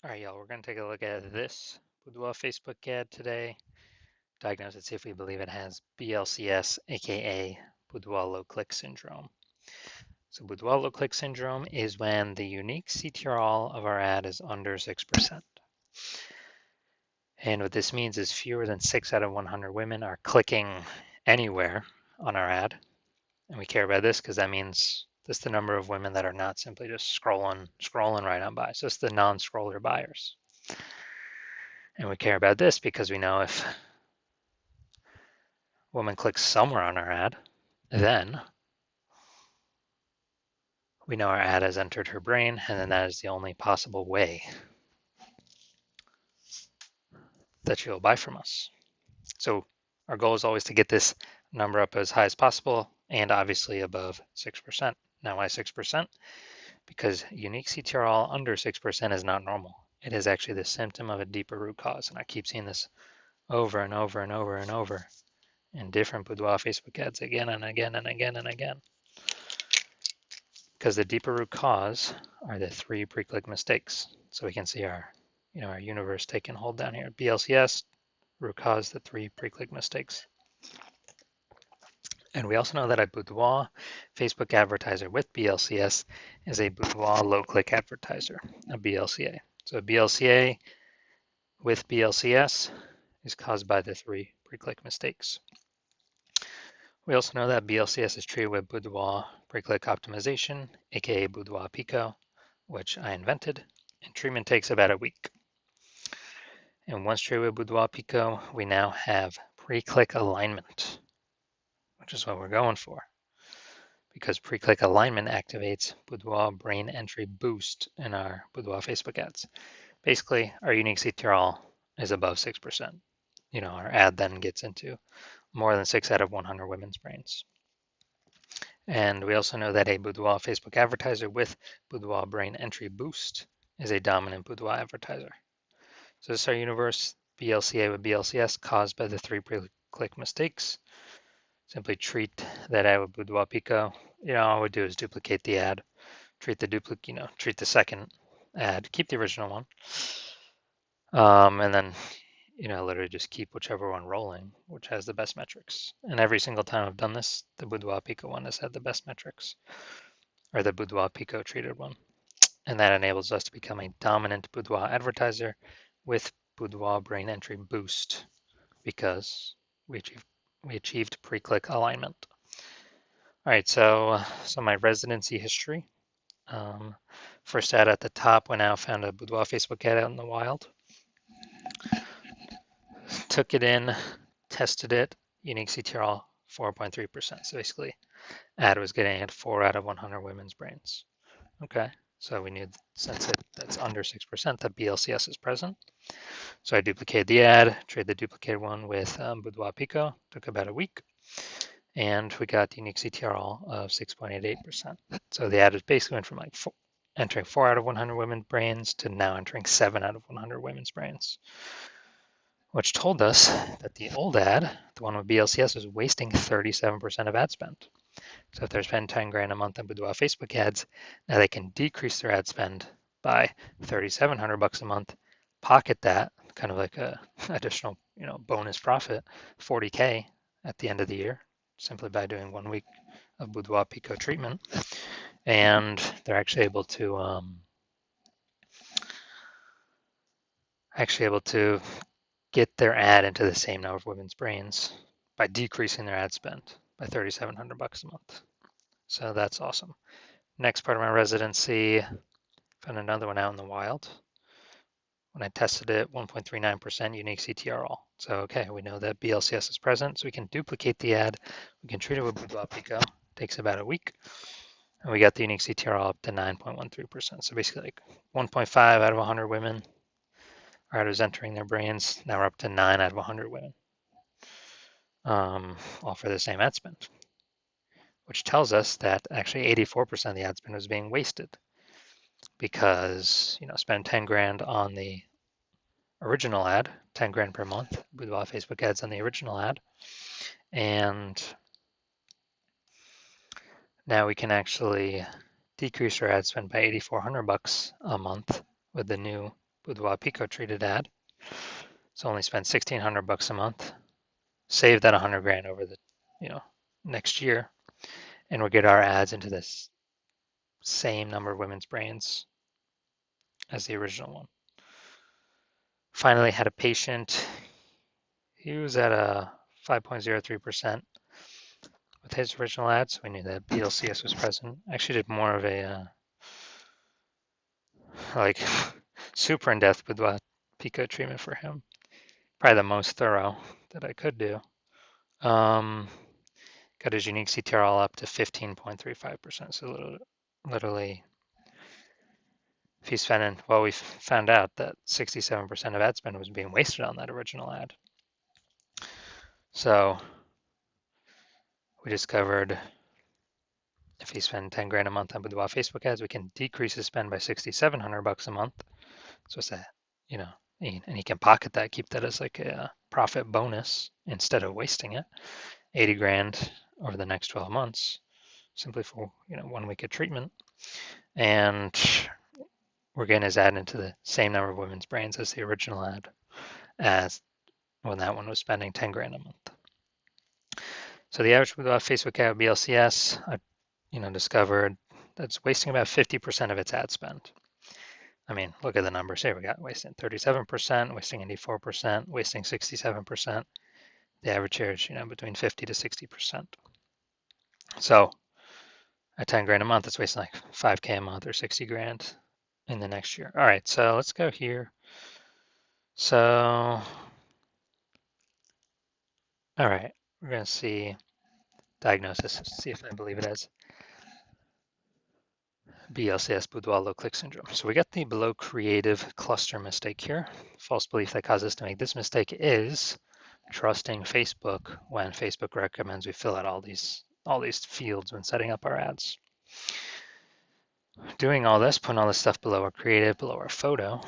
All right, y'all, we're going to take a look at this Boudoir Facebook ad today. Diagnose it, see if we believe it has BLCS, aka Boudoir low click syndrome. So, Boudoir low click syndrome is when the unique CTRL of our ad is under 6%. And what this means is fewer than 6 out of 100 women are clicking anywhere on our ad. And we care about this because that means that's the number of women that are not simply just scrolling right on by. So it's the non-scroller buyers. And we care about this because we know if a woman clicks somewhere on our ad, then we know our ad has entered her brain, and then that is the only possible way that she'll buy from us. So our goal is always to get this number up as high as possible and obviously above 6%. Now why 6%? Because unique CTRL under 6% is not normal. It is actually the symptom of a deeper root cause. And I keep seeing this over and over and over and over in different Boudoir Facebook ads again and again and again and again. Because the deeper root cause are the 3 pre-click mistakes. So we can see our universe taking hold down here. BLCS, root cause, the 3 pre-click mistakes. And we also know that a Boudoir Facebook advertiser with BLCS is a Boudoir low-click advertiser, a BLCA. So a BLCA with BLCS is caused by the 3 pre-click mistakes. We also know that BLCS is treated with Boudoir pre-click optimization, aka Boudoir Pico, which I invented, and treatment takes about a week. And once treated with Boudoir Pico, we now have pre-click alignment, which is what we're going for, because pre-click alignment activates Boudoir brain entry boost in our Boudoir Facebook ads. Basically, our unique CTRL is above 6%. Our ad then gets into more than 6 out of 100 women's brains. And we also know that a Boudoir Facebook advertiser with Boudoir brain entry boost is a dominant Boudoir advertiser. So this is our universe, BLCA with BLCS caused by the 3 pre-click mistakes. Simply treat that ad with Boudoir Pico. All I would do is duplicate the ad, treat the second ad, keep the original one, and then literally just keep whichever one rolling, which has the best metrics. And every single time I've done this, the Boudoir Pico one has had the best metrics, or the Boudoir Pico treated one. And that enables us to become a dominant Boudoir advertiser with Boudoir brain entry boost because we achieved pre-click alignment. All right, so my residency history. First ad at the top, when I found a Boudoir Facebook ad out in the wild. Took it in, tested it, unique CTRL 4.3%. So basically, ad was getting at 4 out of 100 women's brains. Okay, so we knew since that's under 6% that BLCS is present. So I duplicated the ad, traded the duplicated one with Boudoir Pico, took about a week, and we got the unique CTRL of 6.88%. So the ad is basically went from entering 4 out of 100 women's brains to now entering 7 out of 100 women's brains, which told us that the old ad, the one with BLCS, was wasting 37% of ad spend. So if they're spending 10 grand a month on Boudoir Facebook ads, now they can decrease their ad spend by 3,700 bucks a month, pocket that, kind of like a additional, bonus profit, 40K at the end of the year, simply by doing 1 week of Boudoir Pico treatment. And they're actually able to get their ad into the same number of women's brains by decreasing their ad spend by 3,700 bucks a month. So that's awesome. Next part of my residency, found another one out in the wild. When I tested it, 1.39% unique CTRL. So, okay, we know that BLCS is present, so we can duplicate the ad. We can treat it with Boudoir Pico. Takes about a week. And we got the unique CTRL up to 9.13%. So basically like 1.5 out of 100 women are entering their brains. Now we're up to 9 out of 100 women, all for the same ad spend, which tells us that actually 84% of the ad spend was being wasted because, spend 10 grand on the original ad, 10 grand per month, Boudoir Facebook ads on the original ad. And now we can actually decrease our ad spend by 8,400 bucks a month with the new Boudoir Pico treated ad. So only spent $1,600 a month, saved that 100 grand over the, next year, and we'll get our ads into this same number of women's brains as the original one. Finally had a patient. He was at a 5.03% with his original ad, so we knew that BLCS was present. I actually did more of a like super in-depth Boudoir Pico treatment for him. Probably the most thorough that I could do. Got his unique CTR all up to 15.35%. So literally, if he's spending, well, we found out that 67% of ad spend was being wasted on that original ad. So we discovered if he spends 10 grand a month on Boudoir Facebook ads, we can decrease his spend by $6,700 a month. So it's that, and he can pocket that, keep that as like a profit bonus instead of wasting it. 80 grand over the next 12 months, simply for 1 week of treatment. And we're getting his ad into the same number of women's brains as the original ad, as when that one was spending 10 grand a month. So the average Facebook ad BLCS, I discovered that's wasting about 50% of its ad spend. I mean, look at the numbers here. We got wasting 37%, wasting 84%, wasting 67%. The average here is between 50 to 60%. So at 10 grand a month, it's wasting like 5K a month or 60 grand in the next year. All right, so let's go here. So, all right, we're going to see diagnosis, see if I believe it as BLCS, Boudoir low click syndrome. So we got the below creative cluster mistake here. False belief that causes us to make this mistake is trusting Facebook when Facebook recommends we fill out all these fields when setting up our ads. Doing all this, putting all this stuff below our creative, below our photo,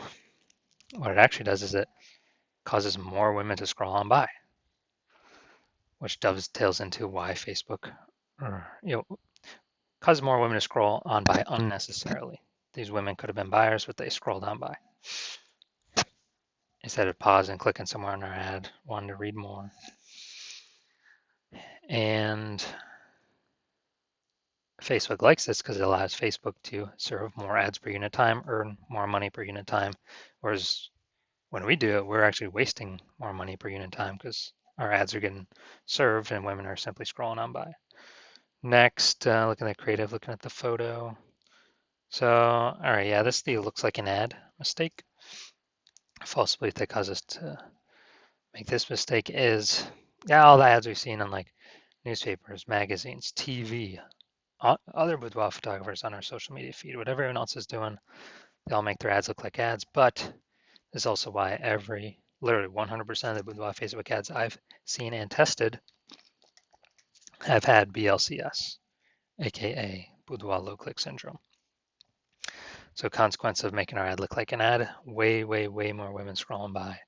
what it actually does is it causes more women to scroll on by, which dovetails into why Facebook, causes more women to scroll on by unnecessarily. These women could have been buyers, but they scrolled on by instead of pausing, clicking somewhere on our ad, wanting to read more. And Facebook likes this because it allows Facebook to serve more ads per unit time, earn more money per unit time, whereas when we do it, we're actually wasting more money per unit time because our ads are getting served and women are simply scrolling on by. Next, looking at creative, looking at the photo. So, all right, yeah, this looks like an ad mistake. False belief that causes us to make this mistake is, all the ads we've seen on like newspapers, magazines, TV, other boudoir photographers on our social media feed, whatever everyone else is doing, they all make their ads look like ads. But this is also why literally 100% of the boudoir Facebook ads I've seen and tested have had BLCS, aka boudoir low click syndrome. So consequence of making our ad look like an ad, way, way, way more women scrolling by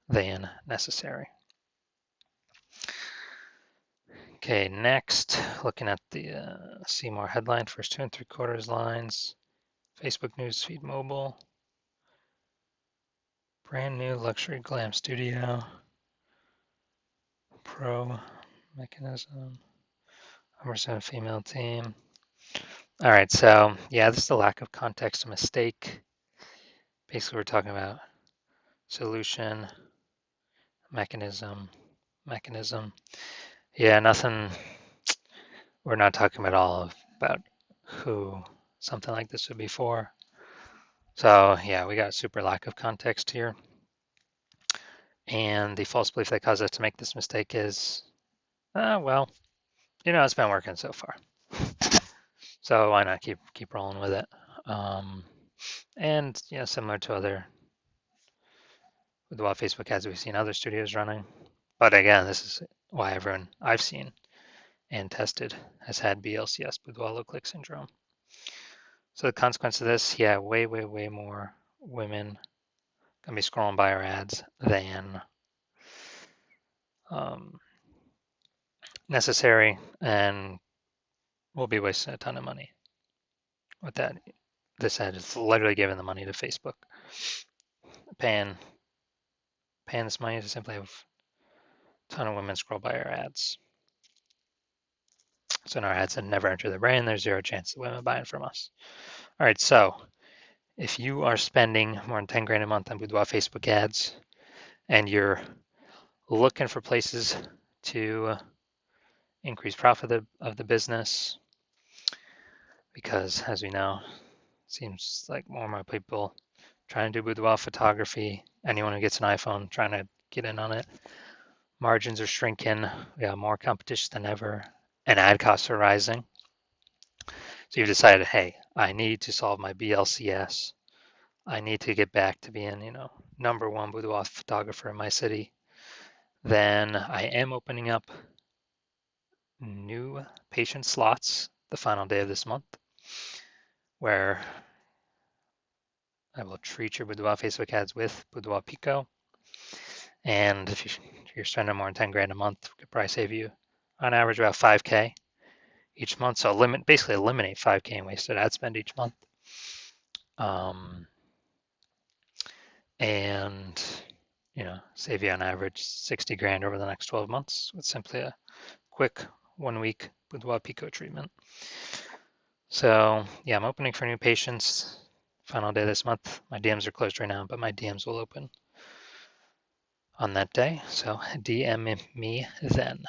than necessary. Okay, next, looking at the see more headline, first 2 3/4 lines, Facebook newsfeed mobile, brand new luxury glam studio, pro mechanism, 100% female team. All right, so yeah, this is the lack of context mistake. Basically, we're talking about solution, mechanism. Yeah, nothing. We're not talking at all about who something like this would be for. So yeah, we got super lack of context here. And the false belief that caused us to make this mistake is, well, it's been working so far. So why not keep rolling with it? And similar to other with the Facebook ads we've seen other studios running. But again, this is why everyone I've seen and tested has had BLCS, boudoir low click syndrome. So the consequence of this, way, way, way more women gonna be scrolling by our ads than necessary, and we'll be wasting a ton of money with that. This ad is literally giving the money to Facebook. paying this money to simply have a ton of women scroll by our ads. So in our ads that never enter the brain, there's zero chance of women buying from us. All right, so if you are spending more than 10 grand a month on Boudoir Facebook ads and you're looking for places to increase profit of the business, because as we know, it seems like more and more people trying to do boudoir photography, anyone who gets an iPhone trying to get in on it. Margins are shrinking, we got more competition than ever, and ad costs are rising. So you've decided, hey, I need to solve my BLCS. I need to get back to being, number one boudoir photographer in my city. Then I am opening up new patient slots the final day of this month, where I will treat your boudoir Facebook ads with Boudoir Pico. And if you're spending more than 10 grand a month, we could probably save you on average about 5K each month. So basically eliminate 5K in wasted ad spend each month. And save you on average 60 grand over the next 12 months with simply a quick 1 week Boudoir Pico treatment. So yeah, I'm opening for new patients. Final day this month. My DMs are closed right now, but my DMs will open on that day. So DM me then.